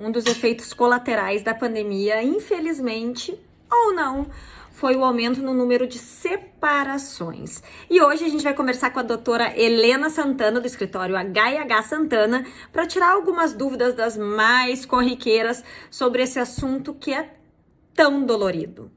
Um dos efeitos colaterais da pandemia, infelizmente ou não, foi o aumento no número de separações. E hoje a gente vai conversar com a doutora Helena Santana, do escritório H&H Santana, para tirar algumas dúvidas das mais corriqueiras sobre esse assunto que é tão dolorido.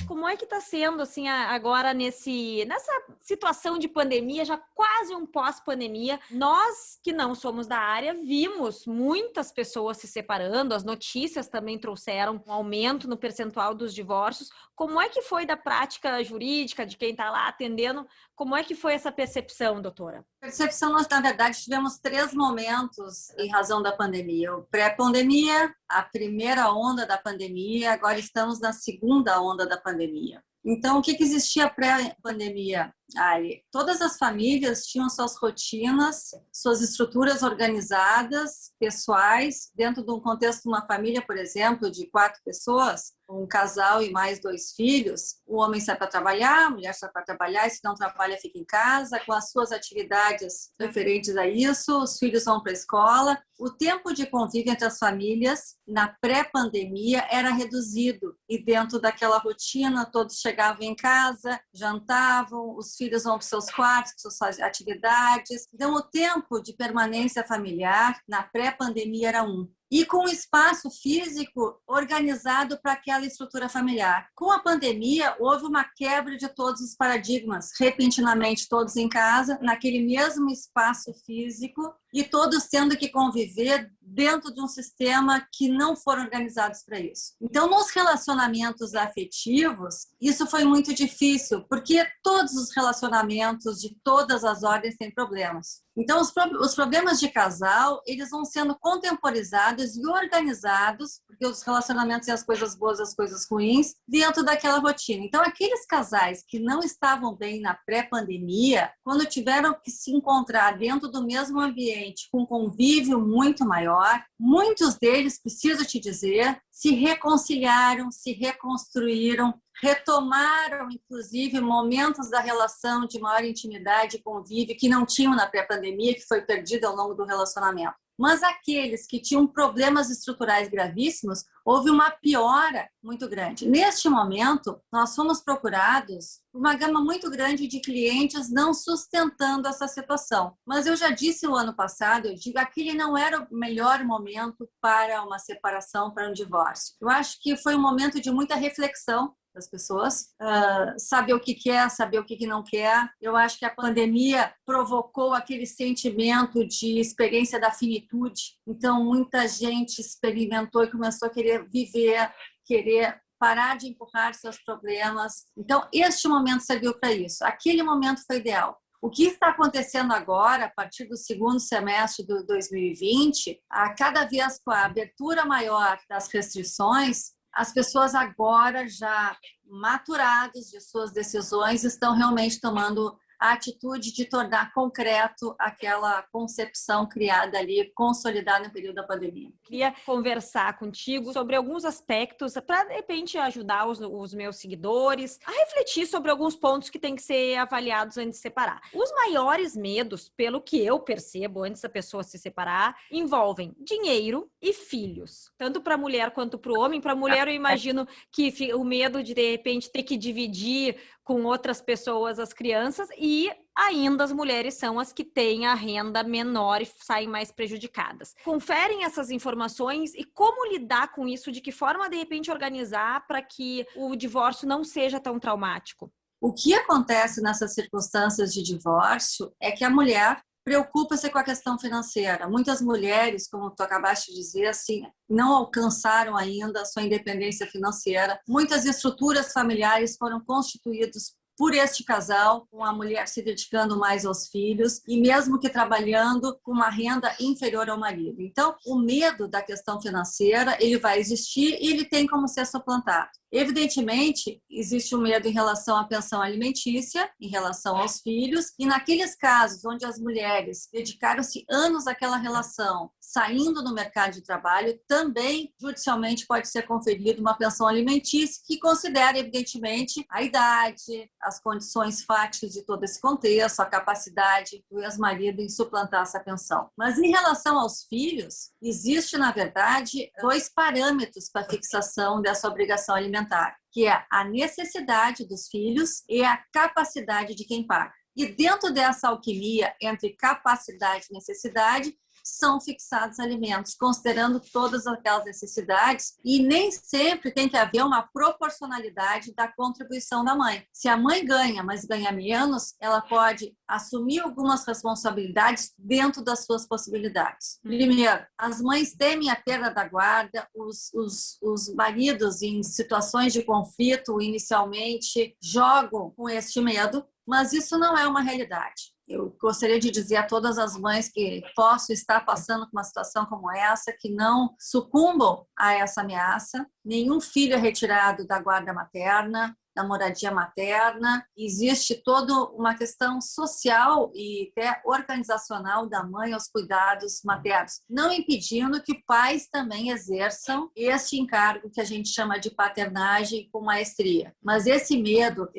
Como é que está sendo, assim, agora nessa situação de pandemia, já quase um pós-pandemia? Nós que não somos da área, vimos muitas pessoas se separando, as notícias também trouxeram um aumento no percentual dos divórcios. Como é que foi da prática jurídica, de quem está lá atendendo? Como é que foi essa percepção, doutora? Percepção, nós, na verdade, tivemos 3 momentos em razão da pandemia. O pré-pandemia, a primeira onda da pandemia, agora estamos na segunda onda da pandemia. Então, o que existia pré-pandemia? Todas as famílias tinham suas rotinas, suas estruturas organizadas, pessoais, dentro de um contexto de uma família, por exemplo, de 4 pessoas, um casal e mais 2 filhos. O homem sai para trabalhar, a mulher sai para trabalhar, e se não trabalha, fica em casa, com as suas atividades referentes a isso, os filhos vão para a escola. O tempo de convívio entre as famílias, na pré-pandemia, era reduzido, e dentro daquela rotina, todos chegavam em casa, jantavam, os filhos vão para os seus quartos, para suas atividades. Então, o tempo de permanência familiar na pré-pandemia era 1. E com um espaço físico organizado para aquela estrutura familiar. Com a pandemia, houve uma quebra de todos os paradigmas, repentinamente todos em casa, naquele mesmo espaço físico, e todos tendo que conviver dentro de um sistema que não foram organizados para isso. Então, nos relacionamentos afetivos, isso foi muito difícil, porque todos os relacionamentos de todas as ordens têm problemas. Então, os problemas de casal, eles vão sendo contemporizados e organizados, porque os relacionamentos têm as coisas boas e as coisas ruins, dentro daquela rotina. Então, aqueles casais que não estavam bem na pré-pandemia, quando tiveram que se encontrar dentro do mesmo ambiente, com um convívio muito maior, muitos deles, preciso te dizer, se reconciliaram, se reconstruíram, retomaram, inclusive, momentos da relação de maior intimidade e convívio que não tinham na pré-pandemia, que foi perdido ao longo do relacionamento. Mas aqueles que tinham problemas estruturais gravíssimos, houve uma piora muito grande. Neste momento, nós fomos procurados por uma gama muito grande de clientes não sustentando essa situação. Mas eu já disse o ano passado, eu digo, aquele não era o melhor momento para uma separação, para um divórcio. Eu acho que foi um momento de muita reflexão das pessoas, saber o que quer, saber o que não quer. Eu acho que a pandemia provocou aquele sentimento de experiência da finitude. Então, muita gente experimentou e começou a querer viver, querer parar de empurrar seus problemas. Então, este momento serviu para isso. Aquele momento foi ideal. O que está acontecendo agora, a partir do segundo semestre de 2020, a cada vez com a abertura maior das restrições, as pessoas agora já maturadas de suas decisões estão realmente tomando a atitude de tornar concreto aquela concepção criada ali, consolidada no período da pandemia. Queria conversar contigo sobre alguns aspectos para, de repente, ajudar os meus seguidores a refletir sobre alguns pontos que têm que ser avaliados antes de separar. Os maiores medos, pelo que eu percebo, antes da pessoa se separar, envolvem dinheiro e filhos. Tanto para a mulher quanto para o homem. Para a mulher, eu imagino que o medo de repente, ter que dividir com outras pessoas as crianças, e ainda as mulheres são as que têm a renda menor e saem mais prejudicadas. Conferem essas informações e como lidar com isso, de que forma, de repente, organizar para que o divórcio não seja tão traumático. O que acontece nessas circunstâncias de divórcio é que a mulher preocupa-se com a questão financeira. Muitas mulheres, como tu acabaste de dizer, assim, não alcançaram ainda a sua independência financeira. Muitas estruturas familiares foram constituídas por este casal, com a mulher se dedicando mais aos filhos e mesmo que trabalhando com uma renda inferior ao marido. Então, o medo da questão financeira, ele vai existir e ele tem como ser suplantado. Evidentemente, existe o medo em relação à pensão alimentícia, em relação aos filhos, e naqueles casos onde as mulheres dedicaram-se anos àquela relação, saindo do mercado de trabalho, também judicialmente pode ser conferida uma pensão alimentícia que considera, evidentemente, a idade, as condições fáticas de todo esse contexto, a capacidade do ex-marido em suplantar essa pensão. Mas em relação aos filhos, existe, na verdade, 2 parâmetros para a fixação dessa obrigação alimentar, que é a necessidade dos filhos e a capacidade de quem paga. E dentro dessa alquimia entre capacidade e necessidade, são fixados alimentos, considerando todas aquelas necessidades, e nem sempre tem que haver uma proporcionalidade da contribuição da mãe. Se a mãe ganha, mas ganha menos, ela pode assumir algumas responsabilidades dentro das suas possibilidades. Primeiro, as mães temem a perda da guarda, os maridos em situações de conflito inicialmente jogam com este medo, mas isso não é uma realidade. Eu gostaria de dizer a todas as mães que possam estar passando por uma situação como essa, que não sucumbam a essa ameaça. Nenhum filho é retirado da guarda materna, da moradia materna. Existe toda uma questão social e até organizacional da mãe aos cuidados maternos, não impedindo que pais também exerçam este encargo que a gente chama de paternagem com maestria. Mas esse medo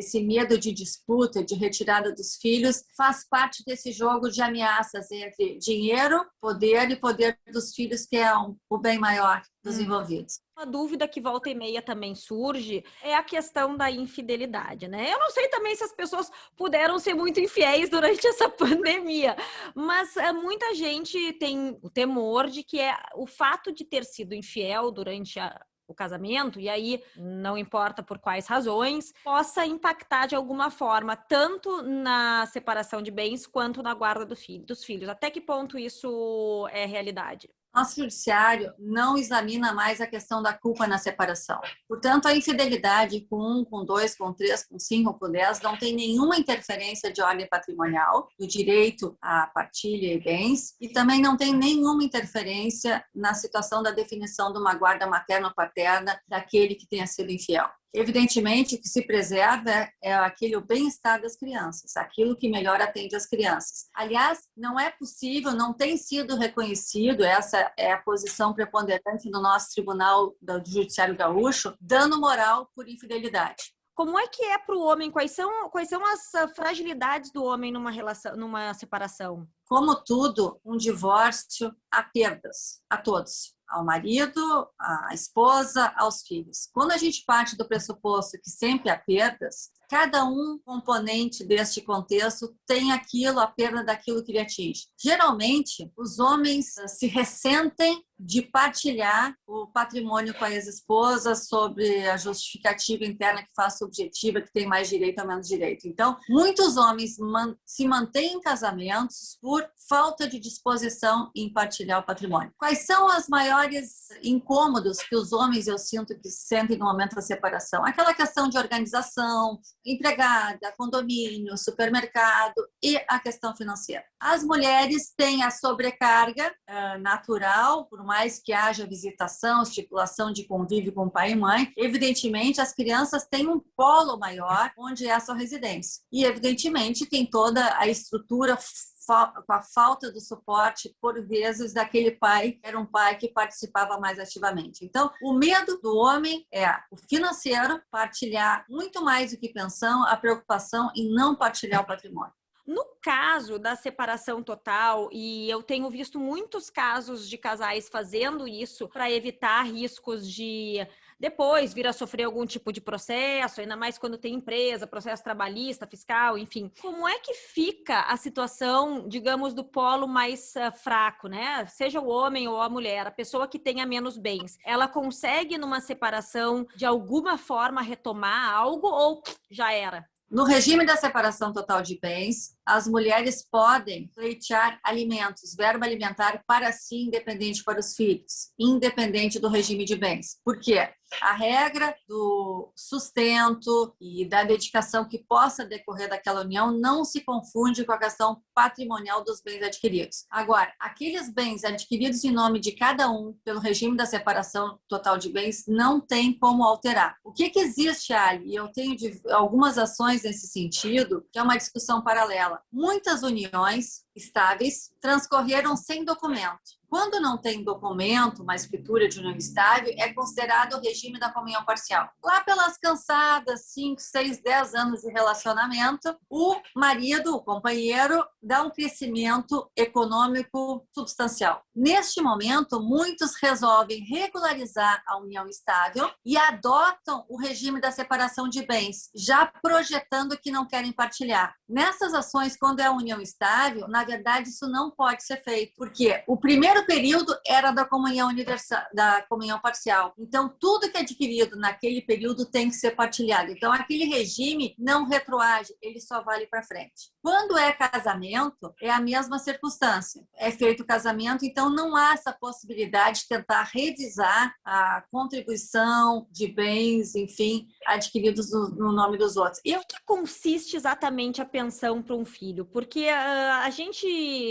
de disputa, de retirada dos filhos, faz parte desse jogo de ameaças entre dinheiro, poder e poder dos filhos, que é o bem maior dos envolvidos. Uma dúvida que volta e meia também surge é a questão da infidelidade, né? Eu não sei também se as pessoas puderam ser muito infiéis durante essa pandemia, mas muita gente tem o temor de que o fato de ter sido infiel durante o casamento, e aí não importa por quais razões, possa impactar de alguma forma, tanto na separação de bens quanto na guarda dos filhos. Até que ponto isso é realidade? Nosso judiciário não examina mais a questão da culpa na separação. Portanto, a infidelidade com 1, com 2, com 3, com 5, com 10 não tem nenhuma interferência de ordem patrimonial, do direito à partilha e bens, e também não tem nenhuma interferência na situação da definição de uma guarda materna ou paterna daquele que tenha sido infiel. Evidentemente, o que se preserva é aquele bem-estar das crianças, aquilo que melhor atende as crianças. Aliás, não é possível, não tem sido reconhecido, essa é a posição preponderante do nosso Tribunal do Judiciário Gaúcho, dano moral por infidelidade. Como é que é para o homem? Quais são as fragilidades do homem numa separação? Como tudo, um divórcio, há perdas, a todos. Ao marido, à esposa, aos filhos. Quando a gente parte do pressuposto que sempre há perdas, cada componente deste contexto tem a perda daquilo que ele atinge. Geralmente, os homens se ressentem de partilhar o patrimônio com a ex-esposa sobre a justificativa interna que faz subjetiva, que tem mais direito ou menos direito. Então, muitos homens se mantêm em casamentos por falta de disposição em partilhar o patrimônio. Quais são os maiores incômodos que os homens, eu sinto, que sentem no momento da separação? Aquela questão de organização, empregada, condomínio, supermercado e a questão financeira. As mulheres têm a sobrecarga natural, por mais que haja visitação, estipulação de convívio com pai e mãe, evidentemente as crianças têm um polo maior onde é a sua residência. E evidentemente tem toda a estrutura com a falta do suporte, por vezes, daquele pai que era um pai que participava mais ativamente. Então, o medo do homem é o financeiro, partilhar muito mais do que pensão, a preocupação em não partilhar o patrimônio. No caso da separação total, e eu tenho visto muitos casos de casais fazendo isso para evitar riscos de depois vir a sofrer algum tipo de processo, ainda mais quando tem empresa, processo trabalhista, fiscal, enfim. Como é que fica a situação, digamos, do polo mais fraco, né? Seja o homem ou a mulher, a pessoa que tenha menos bens, ela consegue numa separação de alguma forma retomar algo ou já era? No regime da separação total de bens, as mulheres podem pleitear alimentos, verba alimentar para si, independente para os filhos, independente do regime de bens. Por quê? A regra do sustento e da dedicação que possa decorrer daquela união não se confunde com a questão patrimonial dos bens adquiridos. Agora, aqueles bens adquiridos em nome de cada pelo regime da separação total de bens não tem como alterar. O que existe, Ali? Eu tenho algumas ações nesse sentido, que é uma discussão paralela. Muitas uniões estáveis, transcorreram sem documento. Quando não tem documento, uma escritura de união estável, é considerado o regime da comunhão parcial. Lá pelas cansadas 5, 6, 10 anos de relacionamento, o marido, o companheiro, dá um crescimento econômico substancial. Neste momento, muitos resolvem regularizar a união estável e adotam o regime da separação de bens, já projetando que não querem partilhar. Nessas ações, quando é a união estável, na verdade, isso não pode ser feito, porque o primeiro período era da comunhão universal, da comunhão parcial. Então, tudo que é adquirido naquele período tem que ser partilhado. Então, aquele regime não retroage, ele só vale para frente. Quando é casamento, é a mesma circunstância. É feito o casamento, então não há essa possibilidade de tentar revisar a contribuição de bens, enfim, adquiridos no nome dos outros. E o que consiste exatamente a pensão para um filho? Porque a gente,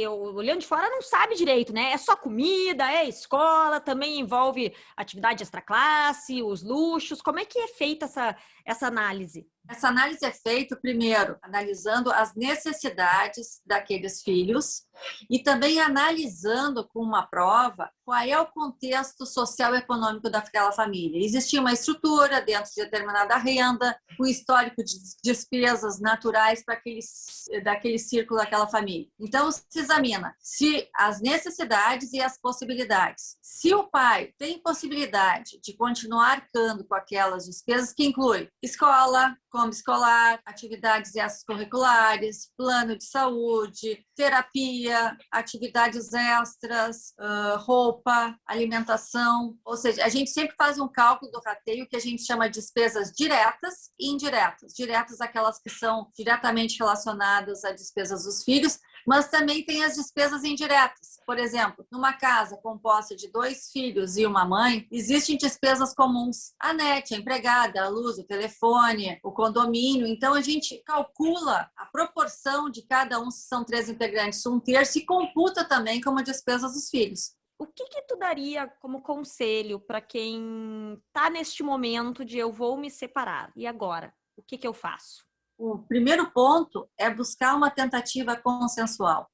olhando de fora, não sabe direito, né? É só comida, é escola, também envolve atividade extraclasse, os luxos. Como é que é feita essa análise? Essa análise é feita, primeiro, analisando as necessidades daqueles filhos e também analisando com uma prova qual é o contexto social e econômico daquela família. Existia uma estrutura dentro de determinada renda, um histórico de despesas naturais para daquele círculo daquela família. Então, se examina se as necessidades e as possibilidades. Se o pai tem possibilidade de continuar arcando com aquelas despesas, que inclui escola, como escolar, atividades extracurriculares, plano de saúde, terapia, atividades extras, roupa, alimentação. Ou seja, a gente sempre faz um cálculo do rateio que a gente chama de despesas diretas e indiretas. Diretas, aquelas que são diretamente relacionadas às despesas dos filhos, mas também tem as despesas indiretas. Por exemplo, numa casa composta de 2 filhos e uma mãe, existem despesas comuns. A net, a empregada, a luz, o telefone, o condomínio. Então, a gente calcula a proporção de cada um, se são 3 integrantes, 1/3, e computa também como despesas dos filhos. O que tu daria como conselho para quem está neste momento de eu vou me separar? E agora? O que eu faço? O primeiro ponto é buscar uma tentativa consensual.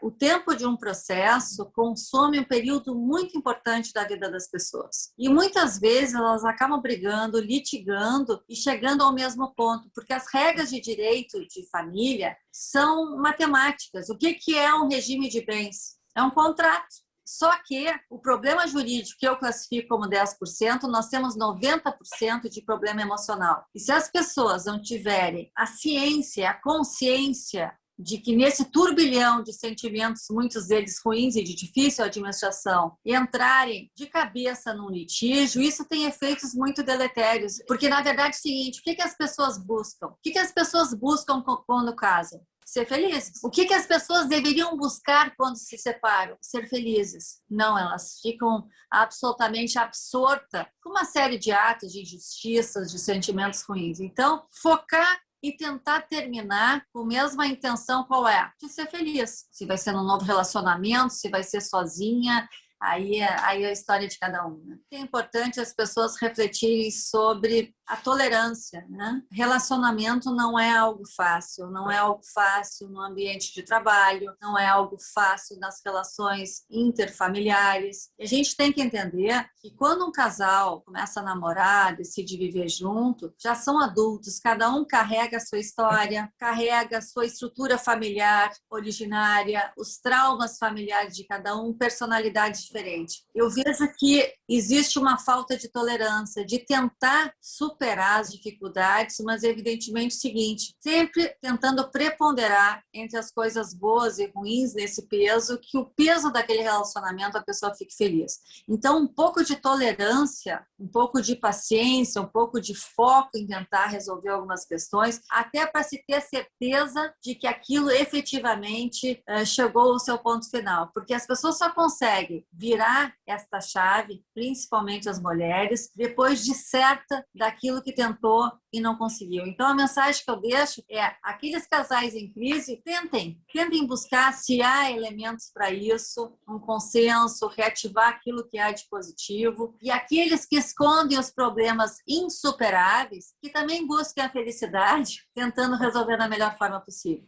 O tempo de um processo consome um período muito importante da vida das pessoas. E muitas vezes elas acabam brigando, litigando e chegando ao mesmo ponto, porque as regras de direito de família são matemáticas. O que é um regime de bens? É um contrato. Só que o problema jurídico, que eu classifico como 10%, nós temos 90% de problema emocional. E se as pessoas não tiverem a ciência, a consciência de que nesse turbilhão de sentimentos, muitos deles ruins e de difícil administração, entrarem de cabeça num litígio, isso tem efeitos muito deletérios. Porque, na verdade, é o seguinte, o que as pessoas buscam? O que as pessoas buscam quando casam? Ser felizes. O que as pessoas deveriam buscar quando se separam? Ser felizes. Não, elas ficam absolutamente absortas com uma série de atos de injustiças, de sentimentos ruins. Então, focar e tentar terminar com a mesma intenção, qual é? De ser feliz. Se vai ser num novo relacionamento, se vai ser sozinha, aí é a história de cada um. Né? É importante as pessoas refletirem sobre a tolerância, né? Relacionamento não é algo fácil, não é algo fácil no ambiente de trabalho, não é algo fácil nas relações interfamiliares. E a gente tem que entender que quando um casal começa a namorar, decide viver junto, já são adultos, cada um carrega a sua história, carrega a sua estrutura familiar originária, os traumas familiares de cada um, personalidade diferente. Eu vejo que existe uma falta de tolerância, de tentar superar as dificuldades, mas evidentemente o seguinte, sempre tentando preponderar entre as coisas boas e ruins nesse peso, que o peso daquele relacionamento a pessoa fique feliz. Então, um pouco de tolerância, um pouco de paciência, um pouco de foco em tentar resolver algumas questões, até para se ter certeza de que aquilo efetivamente chegou ao seu ponto final. Porque as pessoas só conseguem virar esta chave, principalmente as mulheres, depois de certa daquilo que tentou e não conseguiu. Então, a mensagem que eu deixo é: aqueles casais em crise, tentem buscar se há elementos para isso, um consenso, reativar aquilo que há de positivo. E aqueles que escondem os problemas insuperáveis, que também busquem a felicidade, tentando resolver da melhor forma possível.